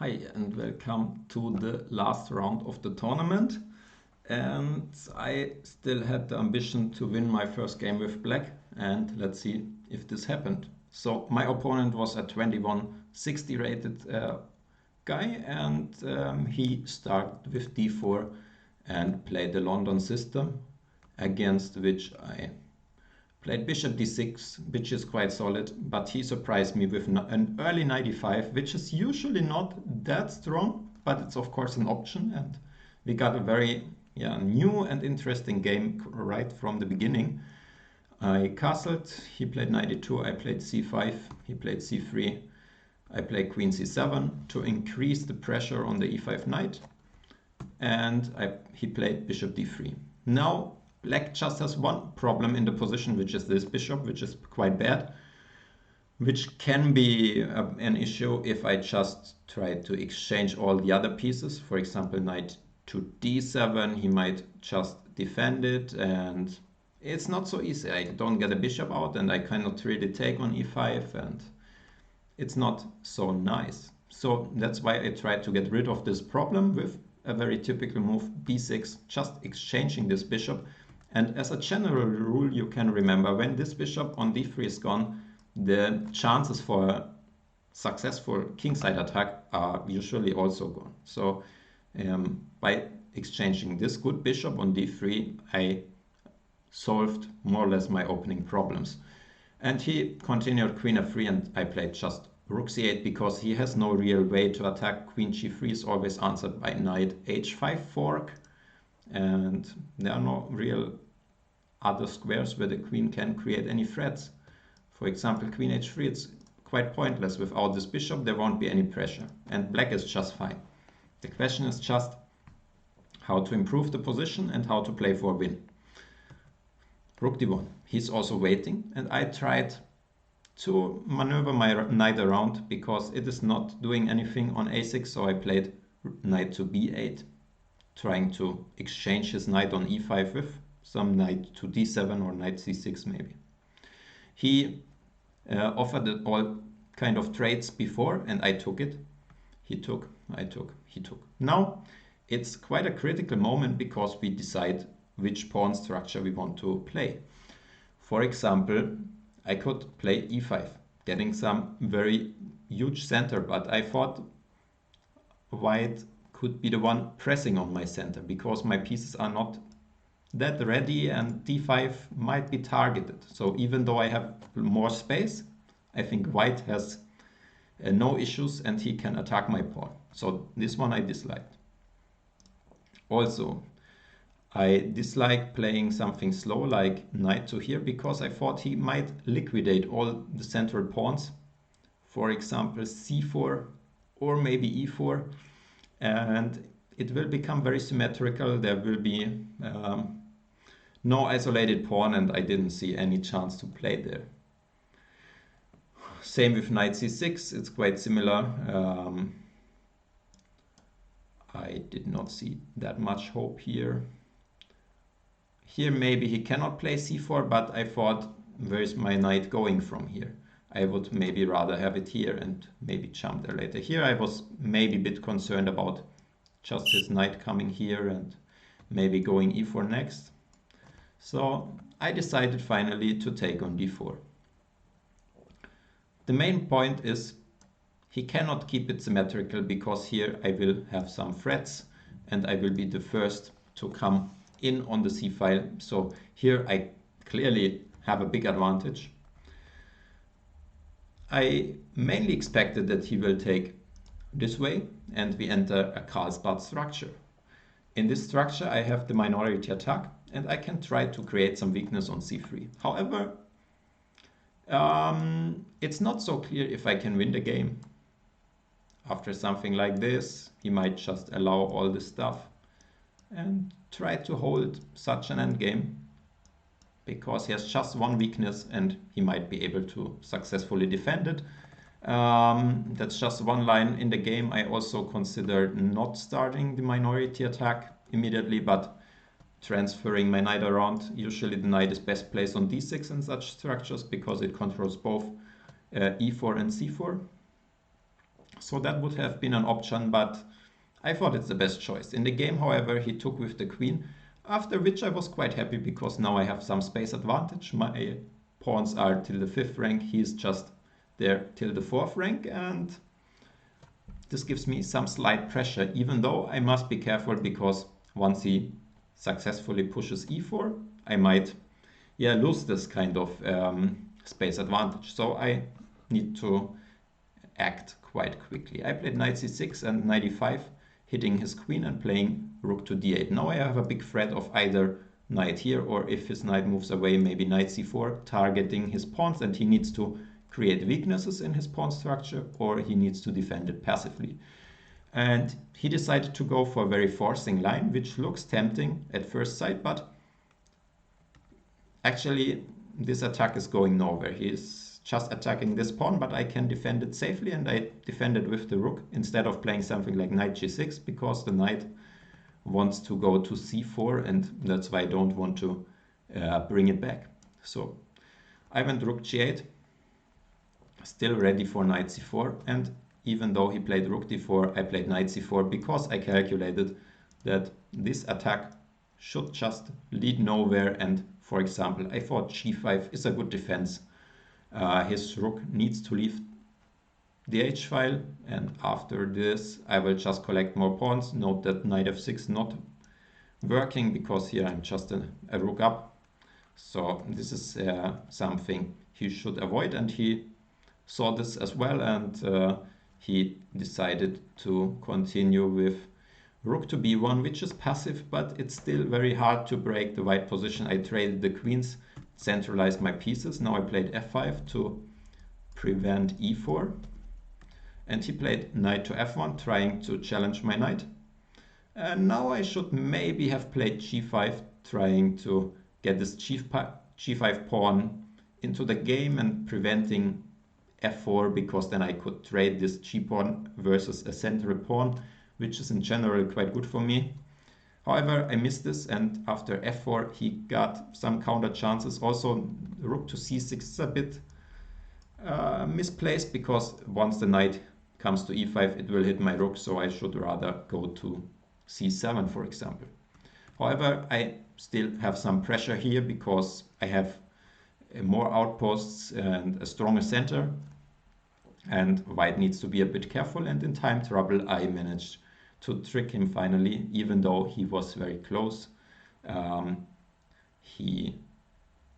Hi and welcome to the last round of the tournament. And I still had the ambition to win my first game with black, and let's see if this happened. So my opponent was a 2160 rated guy, and he started with d4 and played the London system, against which I played bishop d6, which is quite solid, but he surprised me with an early knight e5, which is usually not that strong, but it's of course an option, and we got a very new and interesting game right from the beginning. I castled, he played knight e2, I played c5, he played c3, I played queen c7 to increase the pressure on the e5 knight, and he played bishop d3. Now black just has one problem in the position, which is this bishop, which is quite bad, which can be an issue if I just try to exchange all the other pieces. For example, knight to d7, he might just defend it, and it's not so easy. I don't get a bishop out, and I cannot really take on e5, and it's not so nice. So that's why I tried to get rid of this problem with a very typical move, b6, just exchanging this bishop. And as a general rule, you can remember when this bishop on d3 is gone, the chances for a successful kingside attack are usually also gone. So by exchanging this good bishop on d3, I solved more or less my opening problems. And he continued queen f3, and I played just rook c8 because he has no real way to attack. Queen g3 is always answered by knight h5 fork, and there are no real other squares where the queen can create any threats. For example, queen h3, it's quite pointless. Without this bishop, there won't be any pressure, and black is just fine. The question is just how to improve the position and how to play for a win. Rook d1. He's also waiting, and I tried to maneuver my knight around because it is not doing anything on a6, so I played knight to b8, trying to exchange his knight on e5 with some knight to d7 or knight c6 maybe. He offered all kind of trades before, and I took it. He took, I took, he took. Now it's quite a critical moment because we decide which pawn structure we want to play. For example, I could play e5, getting some very huge center, but I thought white could be the one pressing on my center because my pieces are not that ready, and d5 might be targeted. So even though I have more space, I think white has no issues and he can attack my pawn. So this one I disliked. Also, I dislike playing something slow like knight to here because I thought he might liquidate all the central pawns. For example, c4 or maybe e4, and it will become very symmetrical. There will be no isolated pawn, and I didn't see any chance to play there. Same with knight c6, it's quite similar. I did not see that much hope here. Here maybe he cannot play c4, but I thought, where is my knight going from here? I would maybe rather have it here and maybe jump there later. Here I was maybe a bit concerned about just his knight coming here and maybe going e4 next. So I decided finally to take on d4. The main point is he cannot keep it symmetrical because here I will have some threats and I will be the first to come in on the c file. So here I clearly have a big advantage. I mainly expected that he will take this way and we enter a Karlsbad structure. In this structure I have the minority attack and I can try to create some weakness on c3. However, it's not so clear if I can win the game. After something like this, he might just allow all this stuff and try to hold such an endgame because he has just one weakness and he might be able to successfully defend it. That's just one line in the game. I also considered not starting the minority attack immediately, but transferring my knight around. Usually the knight is best placed on d6 in such structures because it controls both e4 and c4. So that would have been an option, but I thought it's the best choice. In the game, however, he took with the queen, after which I was quite happy because now I have some space advantage. My pawns are till the 5th rank, he's just there till the 4th rank, and this gives me some slight pressure, even though I must be careful because once he successfully pushes e4, I might lose this kind of space advantage. So I need to act quite quickly. I played knight c6 and knight e5, hitting his queen and playing rook to d8. Now I have a big threat of either knight here, or if his knight moves away, maybe knight c4, targeting his pawns, and he needs to create weaknesses in his pawn structure, or he needs to defend it passively. And he decided to go for a very forcing line, which looks tempting at first sight, but actually this attack is going nowhere. He's just attacking this pawn, but I can defend it safely, and I defend it with the rook instead of playing something like knight g6, because the knight wants to go to c4, and that's why I don't want to bring it back. So I went rook g8, still ready for knight c4, and even though he played rook d4, I played knight c4 because I calculated that this attack should just lead nowhere, and for example, I thought g5 is a good defense. His rook needs to leave the h-file, and after this I will just collect more pawns. Note that knight f6 not working because here I'm just a rook up. So this is something he should avoid, and he saw this as well, and he decided to continue with rook to b1, which is passive, but it's still very hard to break the white position. I traded the queens, centralized my pieces. Now I played f5 to prevent e4, and he played knight to f1, trying to challenge my knight. And now I should maybe have played g5, trying to get this g5 pawn into the game and preventing f4, because then I could trade this g pawn versus a central pawn, which is in general quite good for me. However, I missed this, and after f4 he got some counter chances. Also, rook to c6 is a bit misplaced, because once the knight comes to e5 it will hit my rook, so I should rather go to c7, for example. However, I still have some pressure here because I have more outposts and a stronger center, and white needs to be a bit careful, and in time trouble I managed to trick him finally, even though he was very close. He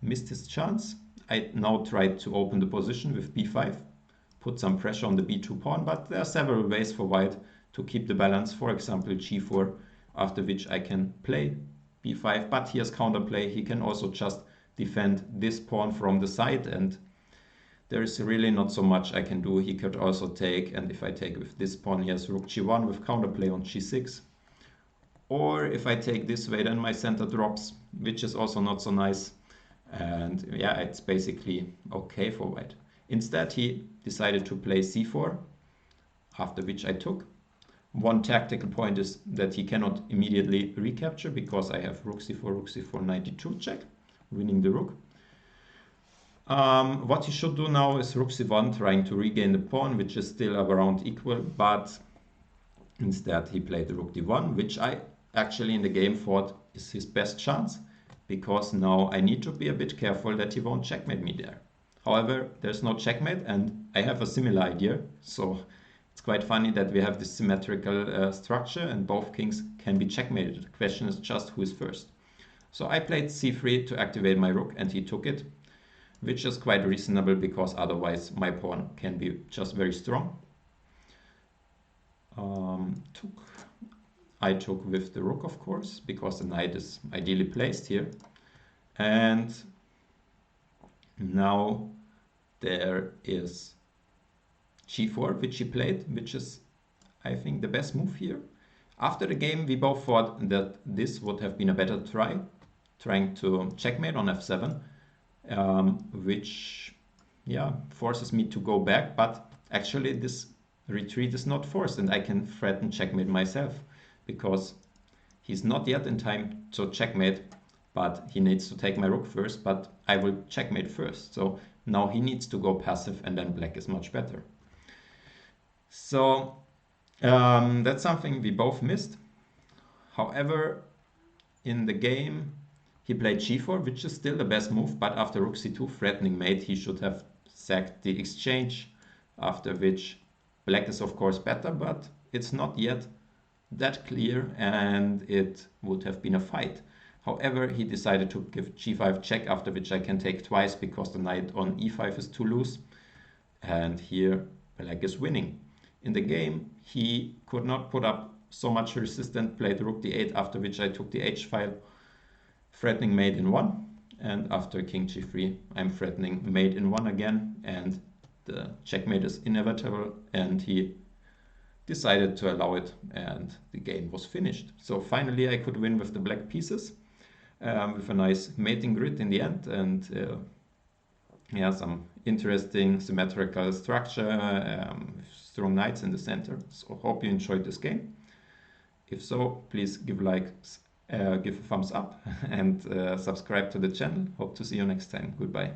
missed his chance. I now tried to open the position with b5, put some pressure on the b2 pawn, but there are several ways for white to keep the balance, for example g4, after which I can play b5, but he has counterplay. He can also just defend this pawn from the side, and there is really not so much I can do. He could also take, and if I take with this pawn, he has rook g1 with counterplay on g6. Or if I take this way, then my center drops, which is also not so nice. And yeah, it's basically okay for white. Instead, he decided to play c4, after which I took. One tactical point is that he cannot immediately recapture, because I have rook c4, knight d2 check, winning the rook. What he should do now is rook c1, trying to regain the pawn, which is still around equal, but instead he played rook d1, which I actually in the game thought is his best chance, because now I need to be a bit careful that he won't checkmate me there. However, there's no checkmate, and I have a similar idea, so it's quite funny that we have this symmetrical structure and both kings can be checkmated. The question is just who is first. So I played c3 to activate my rook, and he took it, which is quite reasonable because otherwise my pawn can be just very strong. I took with the rook, of course, because the knight is ideally placed here. And now there is g4, which he played, which is, I think, the best move here. After the game, we both thought that this would have been a better trying to checkmate on f7, which forces me to go back, but actually this retreat is not forced, and I can threaten checkmate myself, because he's not yet in time to checkmate, but he needs to take my rook first, but I will checkmate first. So now he needs to go passive, and then black is much better. So that's something we both missed. However, in the game, he played g4, which is still the best move, but after rook c2, threatening mate, he should have sacked the exchange, after which black is of course better, but it's not yet that clear and it would have been a fight. However, he decided to give g5 check, after which I can take twice because the knight on e5 is too loose, and here black is winning. In the game, he could not put up so much resistance, played rook d8, after which I took the h file, threatening mate in 1, and after king g3 I'm threatening mate in 1 again, and the checkmate is inevitable, and he decided to allow it, and the game was finished. So finally I could win with the black pieces, with a nice mating grid in the end, and yeah, some interesting symmetrical structure, strong knights in the center. So hope you enjoyed this game. If so, please give a thumbs up and subscribe to the channel. Hope to see you next time. Goodbye.